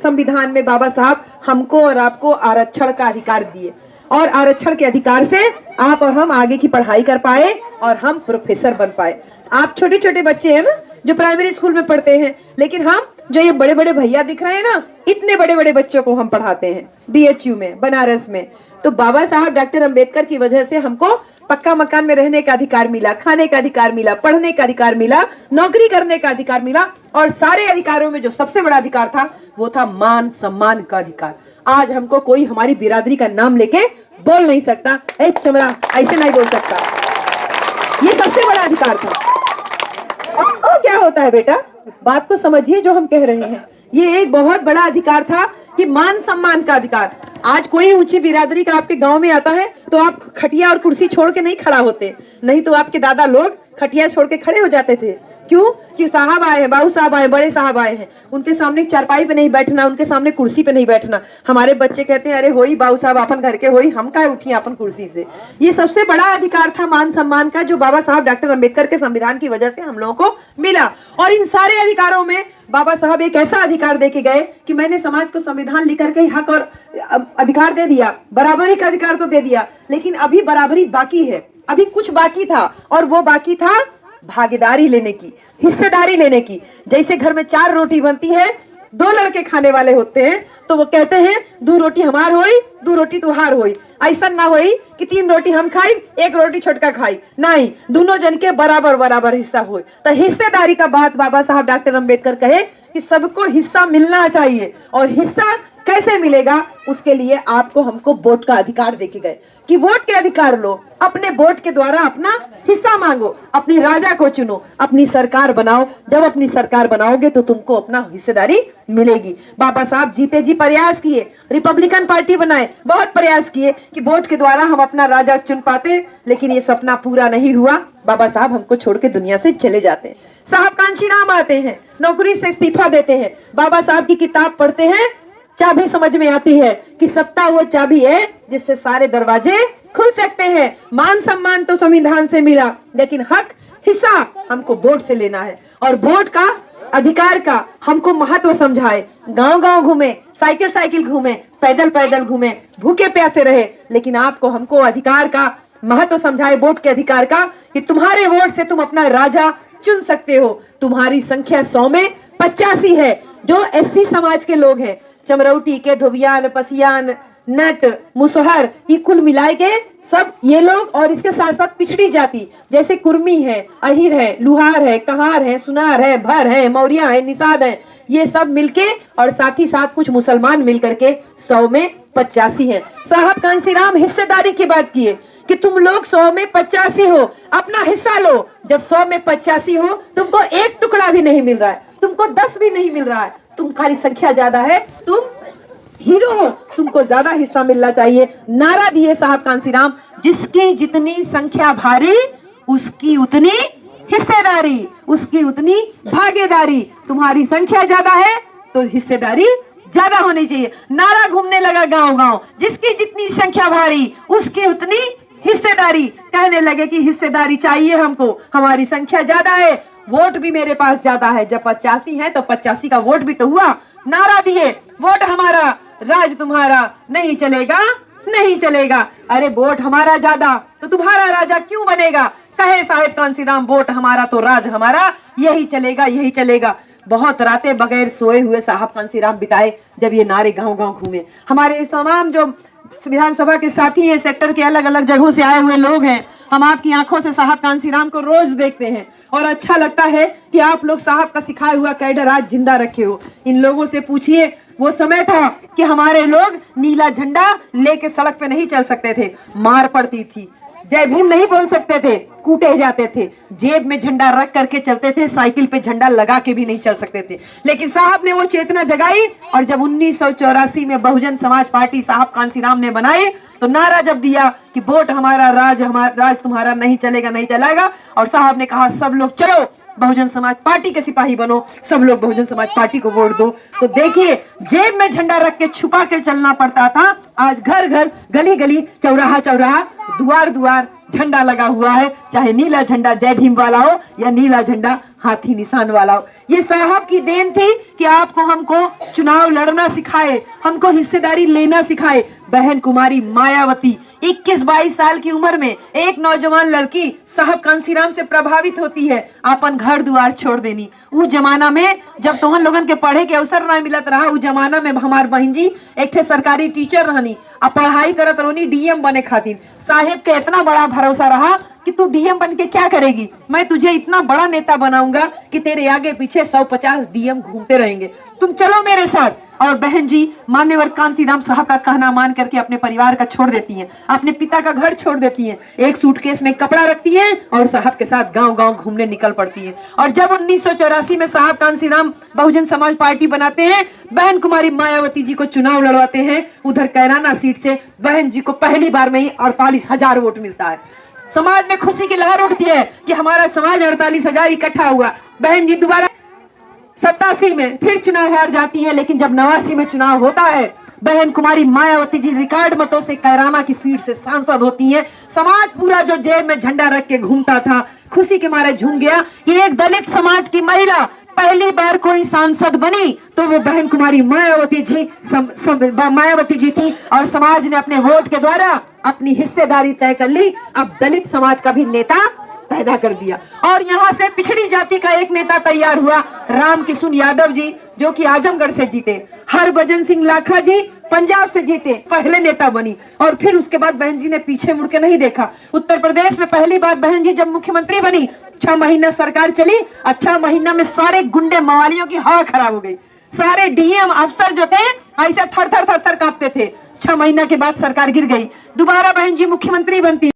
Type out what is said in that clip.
संविधान में बाबा साहब हमको और आपको आरक्षण का अधिकार दिए, और आरक्षण के अधिकार से आप और हम आगे की पढ़ाई कर पाए और हम प्रोफेसर बन पाए। आप छोटे छोटे बच्चे हैं ना जो प्राइमरी स्कूल में पढ़ते हैं, लेकिन हम जो ये बड़े बड़े भैया दिख रहे हैं ना, इतने बड़े बड़े बच्चों को हम पढ़ाते हैं BHU में, बनारस में। तो बाबा साहब डॉक्टर अंबेडकर की वजह से हमको पक्का मकान में रहने का अधिकार मिला, खाने का अधिकार मिला, पढ़ने का अधिकार मिला, नौकरी करने का अधिकार मिला, और सारे अधिकारों में जो सबसे बड़ा अधिकार था वो था मान सम्मान का अधिकार। आज हमको कोई हमारी बिरादरी का नाम लेके बोल नहीं सकता, ए चमड़ा ऐसे नहीं बोल सकता, ये सबसे बड़ा अधिकार था। और क्या होता है बेटा, बात को समझिए जो हम कह रहे हैं, ये एक बहुत बड़ा अधिकार था कि मान सम्मान का अधिकार। आज कोई ऊंची बिरादरी का आपके गांव में आता है तो आप खटिया और कुर्सी छोड़ के नहीं खड़ा होते, नहीं तो आपके दादा लोग खटिया छोड़ के खड़े हो जाते थे। क्यों? कि साहब आए हैं, बाबू साहब आए, बड़े साहब आए हैं, उनके सामने चारपाई पे नहीं बैठना, उनके सामने कुर्सी पे नहीं बैठना। हमारे बच्चे कहते हैं अरे होई बाबू साहब अपन घर के होई, हम का उठिए अपन कुर्सी से। ये सबसे बड़ा अधिकार था मान सम्मान का, जो बाबा साहब डॉक्टर अंबेडकर के संविधान की वजह से हम लोगों को मिला। और इन सारे अधिकारों में बाबा साहब एक ऐसा अधिकार दे के गए कि मैंने समाज को संविधान लिख करके हक और अधिकार दे दिया, बराबरी का अधिकार तो दे दिया, लेकिन अभी बराबरी बाकी है, अभी कुछ बाकी था, और वो बाकी था भागीदारी लेने की, हिस्सेदारी लेने की। जैसे घर में 4 रोटी बनती है, 2 लड़के खाने वाले होते हैं, तो वो कहते हैं 2 रोटी हमार होई, 2 रोटी तुहार होई। ऐसा ना होई कि 3 रोटी हम खाई, 1 रोटी छोटका खाई, नहीं, दोनों जन के बराबर बराबर हिस्सा होई। तो हिस्सेदारी का बात बाबा साहब डॉक्टर अंबेडकर कहे कि सबको हिस्सा मिलना चाहिए। और हिस्सा कैसे मिलेगा, उसके लिए आपको हमको वोट का अधिकार देके गए कि वोट के अधिकार लो, अपने वोट के द्वारा अपना हिस्सा मांगो, अपनी राजा को चुनो, अपनी सरकार बनाओ। जब अपनी सरकार बनाओगे तो तुमको अपना हिस्सेदारी मिलेगी। बाबा साहब जीते जी प्रयास किए, रिपब्लिकन पार्टी बनाए, बहुत प्रयास किए कि वोट के द्वारा हम अपना राजा चुन पाते, लेकिन ये सपना पूरा नहीं हुआ। बाबा साहब हमको छोड़ के दुनिया से चले जाते हैं। साहब कांशीराम आते हैं, नौकरी से इस्तीफा देते हैं। बाबा साहब की किताब पढ़ते हैं, चाबी समझ में आती है कि सत्ता वो चाबी है जिससे सारे दरवाजे खुल सकते हैं। मान सम्मान तो संविधान से मिला, लेकिन हक हिस्सा हमको वोट से लेना है। और वोट का अधिकार का हमको महत्व समझाए, गांव गांव घूमे, साइकिल साइकिल घूमे, पैदल पैदल घूमे, भूखे प्यासे रहे, लेकिन आपको हमको अधिकार का महत्व समझाए, वोट के अधिकार का, कि तुम्हारे वोट से तुम अपना राजा चुन सकते हो। तुम्हारी संख्या 100 में 85 है जो SC समाज के लोग हैं, चमरौटी के, धोबियान, पसियान, नट, मुसहर, ये कुल मिलाए के सब ये लोग, और इसके साथ साथ पिछड़ी जाति जैसे कुर्मी है, अहिर है, लुहार है, कहार है, सुनार है, भर है, मौर्या है, निषाद है, ये सब मिलके, और साथ ही साथ कुछ मुसलमान मिलकर के 100 में 85 है। साहब कांशीराम हिस्सेदारी की बात किए कि तुम लोग 100 में 85 हो, अपना हिस्सा लो। जब 100 में 85 हो, तुमको 1 टुकड़ा भी नहीं मिल रहा है, तुमको 10 भी नहीं मिल रहा है, तुम्हारी संख्या ज्यादा है, तुम हीरो हो, तुमको ज्यादा हिस्सा मिलना चाहिए। नारा दिए साहब कांशीराम, जिसकी जितनी संख्या भारी उसकी उतनी हिस्सेदारी, उसकी उतनी भागीदारी। तुम्हारी संख्या ज्यादा है तो हिस्सेदारी ज्यादा होनी चाहिए। नारा घूमने लगा गांव गांव, जिसकी जितनी संख्या भारी उसकी उतनी हिस्सेदारी। कहने लगे कि हिस्सेदारी चाहिए हमको, हमारी संख्या ज्यादा है, वोट भी मेरे पास ज्यादा है। जब 85 है तो 85 का वोट भी तो हुआ। नारा दिए, वोट हमारा राज तुम्हारा, नहीं चलेगा नहीं चलेगा। अरे वोट हमारा ज्यादा तो तुम्हारा राजा क्यों बनेगा? कहे साहेब कांशीराम, वोट हमारा तो राज हमारा, यही चलेगा यही चलेगा। बहुत रातें बगैर सोए हुए साहब कांशीराम बिताए जब ये नारे गांव गांव घूमे। हमारे इस तमाम जो विधानसभा के साथी हैं, सेक्टर के अलग अलग जगहों से आए हुए लोग हैं, हम आपकी आंखों से साहब कांशीराम को रोज देखते हैं और अच्छा लगता है कि आप लोग साहब का सिखाया हुआ कैडर आज जिंदा रखे हो। इन लोगों से पूछिए, वो समय था कि हमारे लोग नीला झंडा लेके सड़क पे नहीं चल सकते थे, मार पड़ती थी, जय भीम नहीं बोल सकते थे, कूटे जाते थे, जेब में झंडा रख करके चलते थे, साइकिल पे झंडा लगा के भी नहीं चल सकते थे। लेकिन साहब ने वो चेतना जगाई और जब 1984 में बहुजन समाज पार्टी साहब कांशीराम ने बनाई तो नारा जब दिया कि वोट हमारा राज तुम्हारा, नहीं चलेगा नहीं चलेगा, और साहब ने कहा सब लोग चलो बहुजन समाज पार्टी के सिपाही बनो, सब लोग बहुजन समाज पार्टी को वोट दो। तो देखिए, जेब में झंडा रख के छुपा के चलना पड़ता था, आज घर घर, गली गली, चौराहा चौराहा, द्वार द्वार झंडा लगा हुआ है, चाहे नीला झंडा जय भीम वाला हो या नीला झंडा हाथी निशान वाला हो। ये साहब की देन थी कि आपको हमको चुनाव लड़ना सिखाए, हमको हिस्सेदारी लेना सिखाए। बहन कुमारी मायावती 21-22 साल की उम्र में एक नौजवान लड़की साहब कांसीराम से प्रभावित होती है, अपन घर द्वार छोड़ देनी। उस जमाना में जब तोहन लोगन के पढ़े के अवसर ना मिलत रहा, उस जमाना में हमार बहन जी एक ठे सरकारी टीचर रहनी, अब पढ़ाई करत रहनी डीएम बने खातिर। साहेब के इतना बड़ा भरोसा रहा कि तू डीएम बन के क्या करेगी, मैं तुझे इतना बड़ा नेता बनाऊंगा कि तेरे आगे पीछे 150 डीएम घूमते रहेंगे, तुम चलो मेरे साथ। और बहन जी मान्यवर कांसीराम साहब का कहना मान करके अपने परिवार का छोड़ देती हैं, अपने पिता का घर छोड़ देती हैं, एक सूटकेस में कपड़ा रखती हैं और साहब के साथ गांव गांव घूमने निकल पड़ती हैं। और जब 1984 में साहब कांसीराम बहुजन समाज पार्टी बनाते हैं, बहन कुमारी मायावती जी को चुनाव लड़वाते हैं, उधर कैराना सीट से बहन जी को पहली बार में ही 48,000 वोट मिलता है। समाज में खुशी की लहर उठती है कि हमारा समाज 48,000 इकट्ठा हुआ। बहन जी दोबारा 87 में फिर चुनाव हार जाती है, लेकिन जब 89 में चुनाव होता है, बहन कुमारी मायावती जी रिकॉर्ड मतों से कैराना की सीट से सांसद होती हैं। समाज पूरा जो जेब में झंडा रख के घूमता था, खुशी के मारे झूम गया कि एक दलित समाज की महिला पहली बार कोई सांसद बनी, तो वो बहन कुमारी मायावती जी थी। और समाज ने अपने वोट के द्वारा अपनी हिस्सेदारी तय कर ली, अब दलित समाज का भी नेता पैदा कर दिया। और यहाँ से पिछड़ी जाति का एक नेता तैयार हुआ, राम किशुन यादव जी, जो कि आजमगढ़ से जीते। हरभजन सिंह लाखा जी पंजाब से जीते, पहले नेता बनी। और फिर उसके बाद बहन जी ने पीछे मुड़ के नहीं देखा। उत्तर प्रदेश में पहली बार बहन जी जब मुख्यमंत्री बनी, 6 महीना सरकार चली, 6 महीना में सारे गुंडे मवालियों की हवा खराब हो गई। सारे डीएम अफसर जो थे ऐसे थर थर कांपते थे। 6 महीना के बाद सरकार गिर गई, दोबारा बहन जी मुख्यमंत्री बनती।